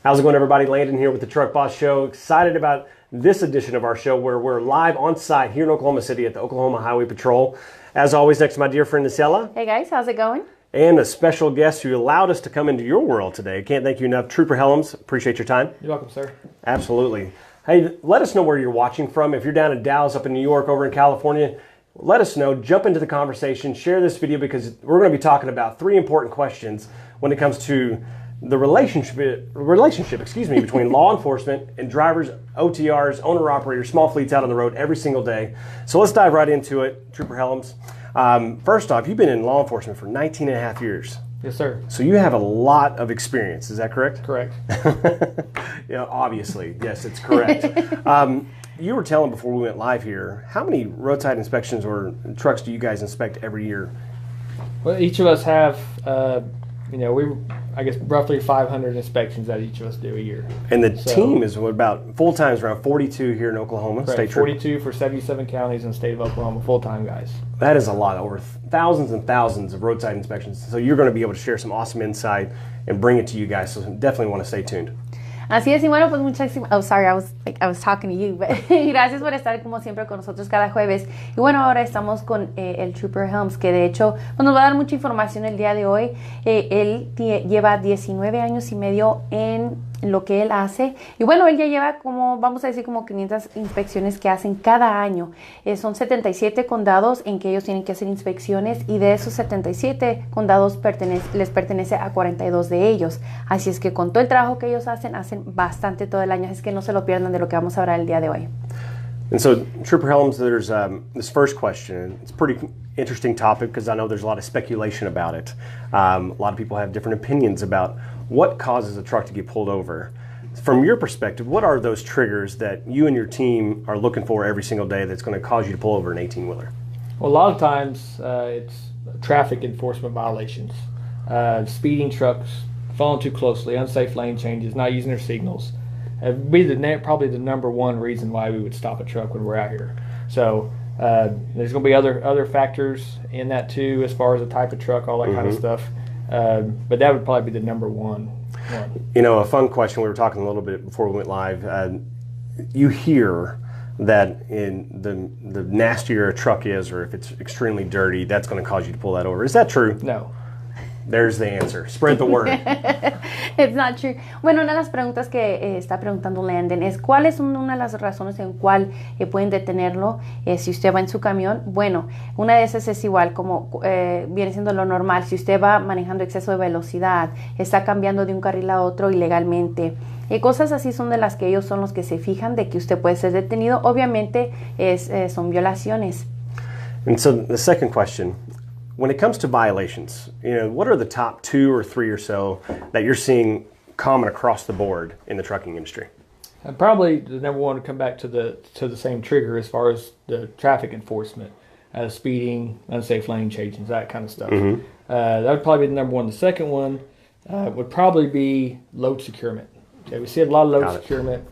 How's it going, everybody? Landon here with the Truck Boss Show. Excited about this edition of our show where we're live on site here in Oklahoma City at the Oklahoma Highway Patrol. As always, next to my dear friend Isela. Hey guys, how's it going? And a special guest who allowed us to come into your world today. Can't thank you enough. Trooper Hellums, appreciate your time. You're welcome, sir. Absolutely. Hey, let us know where you're watching from. If you're down in Dallas, up in New York, over in California, let us know. Jump into the conversation. Share this video because we're going to be talking about three important questions when it comes to the relationship between law enforcement and drivers, OTRs, owner-operators, small fleets out on the road every single day. So let's dive right into it. Trooper Hellums, first off, you've been in law enforcement for 19 and a half years. Yes, sir. So you have a lot of experience. Is that correct? Correct. Yeah, obviously. Yes, it's correct. You were telling before we went live here, how many roadside inspections or trucks do you guys inspect every year? Well, each of us have, I guess roughly 500 inspections that each of us do a year. And the team is what about full-time is around 42 here in Oklahoma. Correct, 42 for 77 counties in the state of Oklahoma, full-time guys. That is a lot, over thousands and thousands of roadside inspections. So you're going to be able to share some awesome insight and bring it to you guys. So definitely want to stay tuned. Así es, y bueno, pues muchísimas, sorry, I was talking to you, but gracias por estar como siempre con nosotros cada jueves. Y bueno, ahora estamos con el Trooper Hellums, que de hecho pues nos va a dar mucha información el día de hoy. Él lleva 19 años y medio en lo que él hace. Y bueno, él ya lleva como, vamos a decir, como 500 inspecciones que hacen cada año. Son 77 condados en que ellos tienen que hacer inspecciones y de esos 77 condados les pertenece a 42 de ellos. Así es que con todo el trabajo que ellos hacen bastante todo el año. Así es que no se lo pierdan de lo que vamos a hablar el día de hoy. And so, Trooper Hellums, there's this first question. It's a pretty interesting topic because I know there's a lot of speculation about it. A lot of people have different opinions about what causes a truck to get pulled over. From your perspective, what are those triggers that you and your team are looking for every single day that's going to cause you to pull over an 18-wheeler? Well, a lot of times it's traffic enforcement violations, speeding trucks, following too closely, unsafe lane changes, not using their signals. It'd be probably the number one reason why we would stop a truck when we're out here. So there's going to be other factors in that too, as far as the type of truck, all that kind of stuff. But that would probably be the number one. You know, a fun question, we were talking a little bit before we went live. You hear that in the nastier a truck is, or if it's extremely dirty, that's going to cause you to pull that over. Is that true? No. There's the answer. Spread the word. It's not true. Bueno, una de las preguntas que está preguntando Landon es ¿cuáles son una de las razones en cual pueden detenerlo si usted va en su camión? Bueno, una de esas es igual como viene siendo lo normal. Si usted va manejando exceso de velocidad, está cambiando de un carril a otro ilegalmente. Cosas así son de las que ellos son los que se fijan de que usted puede ser detenido. Obviamente son violaciones. And so the second question, when it comes to violations, what are the top 2 or 3 or so that you're seeing common across the board in the trucking industry? Probably the number one would come back to the same trigger as far as the traffic enforcement, speeding, unsafe lane changes, that kind of stuff. That would probably be the number one. The second one would probably be load securement. Okay, we see a lot of load securement,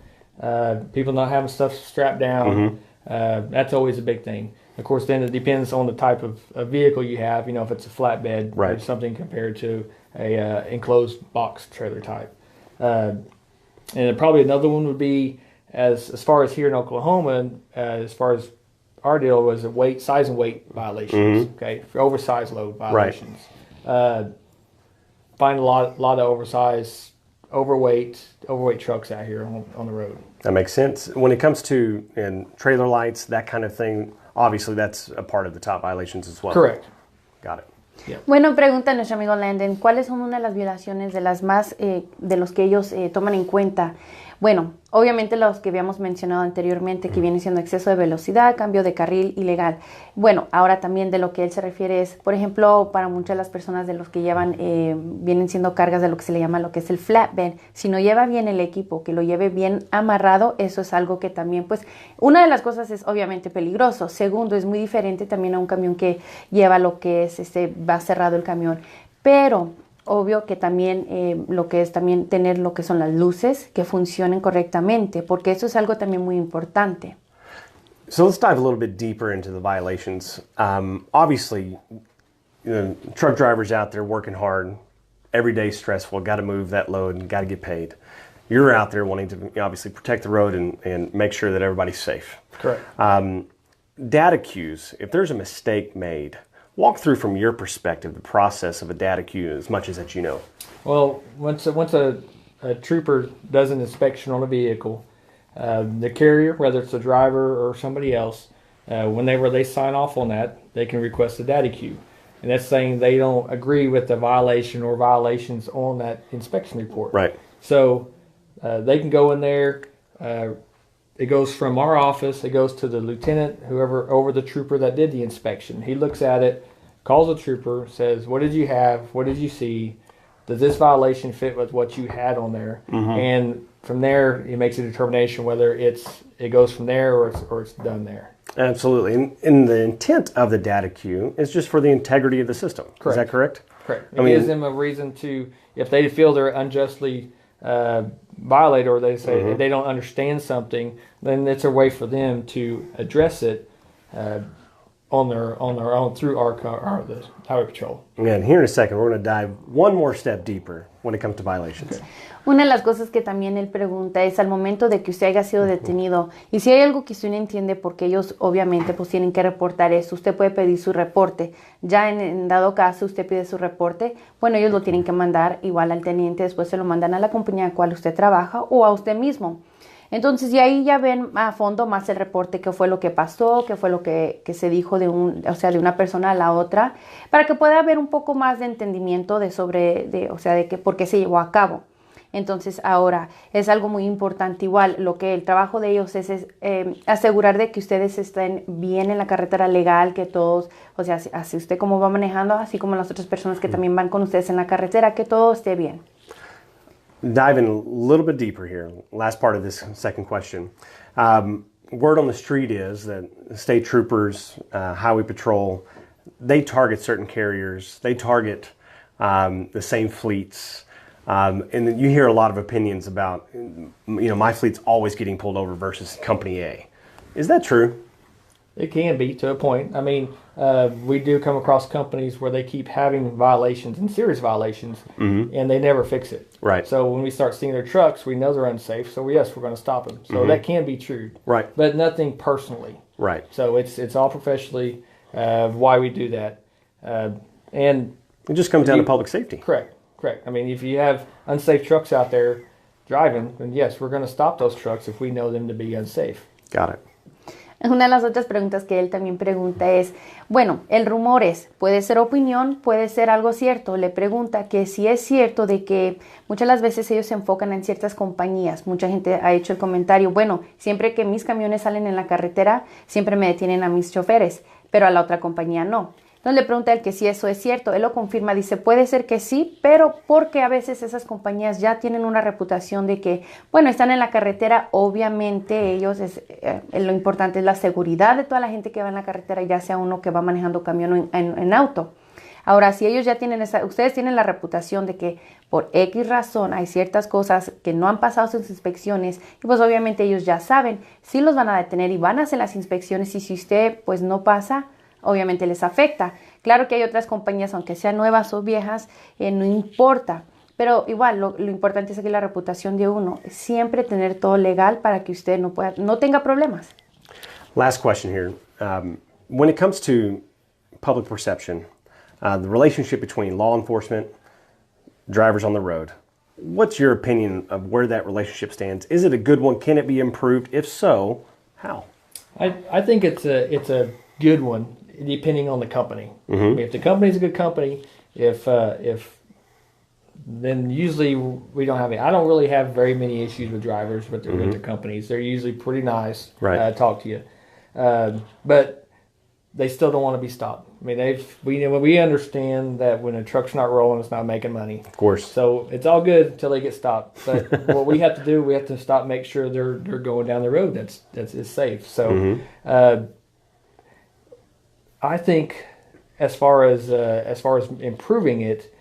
people not having stuff strapped down. That's always a big thing. Of course, then it depends on the type of vehicle you have. If it's a flatbed or something compared to a enclosed box trailer type. And then probably another one would be as far as here in Oklahoma, as far as our deal was size and weight violations. Okay, for oversized load violations. Find a lot of oversized, overweight trucks out here on the road. That makes sense. When it comes to trailer lights, that kind of thing, obviously that's a part of the top violations as well. Correct. Got it. Yeah. Bueno, pregunta nuestro amigo Landon, ¿cuáles son una de las violaciones de las más de los que ellos toman en cuenta? Bueno, obviamente los que habíamos mencionado anteriormente, que viene siendo exceso de velocidad, cambio de carril ilegal. Bueno, ahora también de lo que él se refiere es, por ejemplo, para muchas de las personas de los que llevan, vienen siendo cargas de lo que se le llama lo que es el flatbed. Si no lleva bien el equipo, que lo lleve bien amarrado, eso es algo que también, pues, una de las cosas es obviamente peligroso. Segundo, es muy diferente también a un camión que lleva lo que es, va cerrado el camión. Pero obvio que también lo que es también tener lo que son las luces que funcionen correctamente, porque eso es algo también muy importante. So let's dive a little bit deeper into the violations. Obviously, truck drivers out there working hard, every day stressful, got to move that load and got to get paid. You're out there wanting to obviously protect the road and make sure that everybody's safe. Correct. Data queues, if there's a mistake made, walk through from your perspective the process of a data queue as much as that you know. Well, once a trooper does an inspection on a vehicle, the carrier, whether it's the driver or somebody else, whenever they sign off on that, they can request a data queue. And that's saying they don't agree with the violation or violations on that inspection report. Right. So they can go in there. It goes from our office, it goes to the lieutenant, whoever over the trooper that did the inspection. He looks at it, calls the trooper, says, what did you have? What did you see? Does this violation fit with what you had on there? And from there, he makes a determination whether it goes from there or it's done there. Absolutely. And the intent of the data queue is just for the integrity of the system. Correct. Is that correct? Correct. It gives them a reason to, if they feel they're unjustly violated or they say they don't understand something, then it's a way for them to address it on their own through the highway patrol. And here in a second, we're going to dive one more step deeper when it comes to violations. Okay. Una de las cosas que también él pregunta es al momento de que usted haya sido detenido y si hay algo que usted no entiende porque ellos obviamente pues tienen que reportar eso, usted puede pedir su reporte. Ya en dado caso usted pide su reporte, bueno, ellos lo tienen que mandar igual al teniente, después se lo mandan a la compañía en la cual usted trabaja o a usted mismo. Entonces, y ahí ya ven a fondo más el reporte, qué fue lo que pasó, qué fue lo que se dijo de una persona a la otra, para que pueda haber un poco más de entendimiento de que por qué se llevó a cabo. Entonces, ahora es algo muy importante igual, el trabajo de ellos es asegurar de que ustedes estén bien en la carretera legal, que todos, o sea, así usted como va manejando, así como las otras personas que también van con ustedes en la carretera, que todo esté bien. Diving a little bit deeper here, last part of this second question. Word on the street is that state troopers, highway patrol, they target certain carriers, they target the same fleets, and then you hear a lot of opinions about, my fleet's always getting pulled over versus Company A. Is that true? It can be to a point. I mean, we do come across companies where they keep having violations and serious violations, and they never fix it. Right. So when we start seeing their trucks, we know they're unsafe. So yes, we're going to stop them. So that can be true. Right. But nothing personally. Right. So it's all professionally why we do that, and it just comes down to public safety. Correct. I mean, if you have unsafe trucks out there driving, then yes, we're going to stop those trucks if we know them to be unsafe. Got it. Una de las otras preguntas que él también pregunta es, bueno, el rumor puede ser opinión, puede ser algo cierto. Le pregunta que si es cierto de que muchas las veces ellos se enfocan en ciertas compañías. Mucha gente ha hecho el comentario, bueno, siempre que mis camiones salen en la carretera, siempre me detienen a mis choferes, pero a la otra compañía no. Entonces le pregunta él que si eso es cierto. Él lo confirma, dice, puede ser que sí, pero porque a veces esas compañías ya tienen una reputación de que, bueno, están en la carretera, obviamente ellos, lo importante es la seguridad de toda la gente que va en la carretera, ya sea uno que va manejando camión o en auto. Ahora, si ellos ya tienen ustedes tienen la reputación de que por X razón hay ciertas cosas que no han pasado sus inspecciones, y pues obviamente ellos ya saben, sí los van a detener y van a hacer las inspecciones, y si usted pues no pasa, obviamente les afecta. Claro que hay otras compañías, aunque sean nuevas o viejas, no importa. Pero igual, lo importante es que la reputación de uno, siempre tener todo legal para que usted no tenga problemas. Last question here. When it comes to public perception, the relationship between law enforcement, drivers on the road, what's your opinion of where that relationship stands? Is it a good one? Can it be improved? If so, how? I think it's a good one, depending on the company. I mean, if the company's a good company, then usually we don't have any. I don't really have very many issues with drivers with their companies. They're usually pretty nice. Right. Talk to you, but they still don't want to be stopped. I mean, we understand that when a truck's not rolling, it's not making money. Of course. So it's all good until they get stopped. But what we have to do, we have to stop, make sure they're going down the road that's safe. So. I think as far as improving it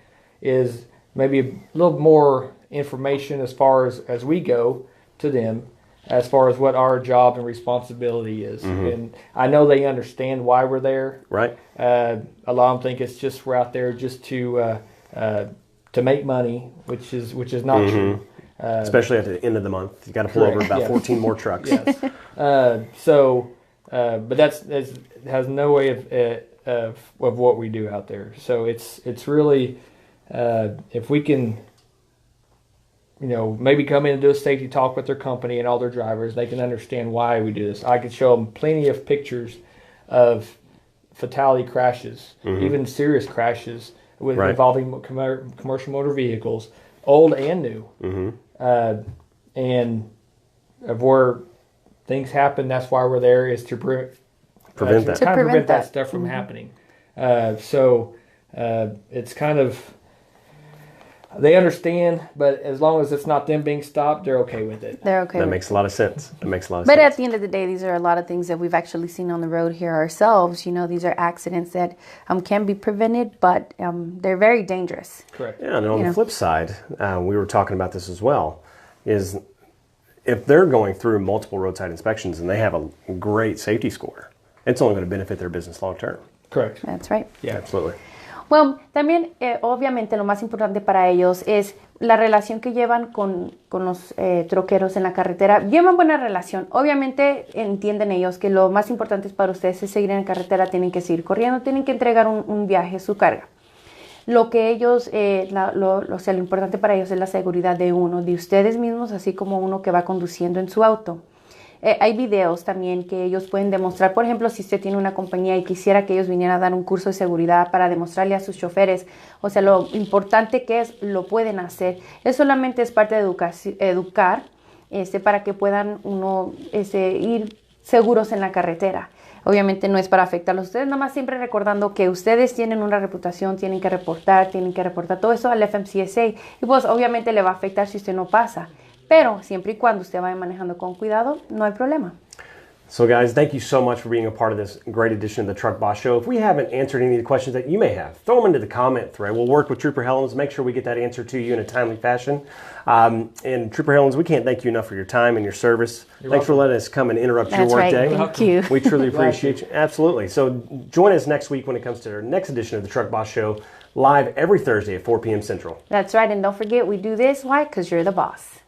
is maybe a little more information as far as we go to them as far as what our job and responsibility is. And I know they understand why we're there. Right. A lot of them think it's just we're out there just to make money, which is not true. Especially at the end of the month. You got to pull over about 14 more trucks. Yes. But that has no way of what we do out there. So it's really, if we can, maybe come in and do a safety talk with their company and all their drivers, they can understand why we do this. I could show them plenty of pictures of fatality crashes, even serious crashes involving commercial motor vehicles, old and new. And of where things happen, that's why we're there, is to prevent that stuff from happening. So it's kind of, they understand, but as long as it's not them being stopped, they're okay with it. They're okay. That makes a lot of sense. But at the end of the day, these are a lot of things that we've actually seen on the road here ourselves. These are accidents that can be prevented, but they're very dangerous. Correct. Yeah, and on the flip side, we were talking about this as well, is if they're going through multiple roadside inspections and they have a great safety score, it's only going to benefit their business long term. Correct. That's right. Yeah, absolutely. Bueno, también obviamente lo más importante para ellos es la relación que llevan con los troqueros en la carretera. Llevan buena relación. Obviamente entienden ellos que lo más importante es para ustedes es seguir en la carretera, tienen que seguir corriendo, tienen que entregar un viaje, su carga. Lo que ellos, lo importante para ellos es la seguridad de uno, de ustedes mismos, así como uno que va conduciendo en su auto. Hay videos también que ellos pueden demostrar. Por ejemplo, si usted tiene una compañía y quisiera que ellos vinieran a dar un curso de seguridad para demostrarle a sus choferes, lo importante que es, lo pueden hacer. Es solamente es parte de educar para que puedan ir seguros en la carretera. Obviamente no es para afectarlos a ustedes, nada más siempre recordando que ustedes tienen una reputación, tienen que reportar todo eso al FMCSA. Y pues obviamente le va a afectar si usted no pasa. Pero siempre y cuando usted vaya manejando con cuidado, no hay problema. So guys, thank you so much for being a part of this great edition of the Truck Boss Show. If we haven't answered any of the questions that you may have, throw them into the comment thread. We'll work with Trooper Hellums, make sure we get that answer to you in a timely fashion. And Trooper Hellums, we can't thank you enough for your time and your service. Thanks for letting us come and interrupt your work day. Thank you. We truly appreciate you. Absolutely. So join us next week when it comes to our next edition of the Truck Boss Show, live every Thursday at 4 p.m. Central. That's right. And don't forget, we do this. Why? Because you're the boss.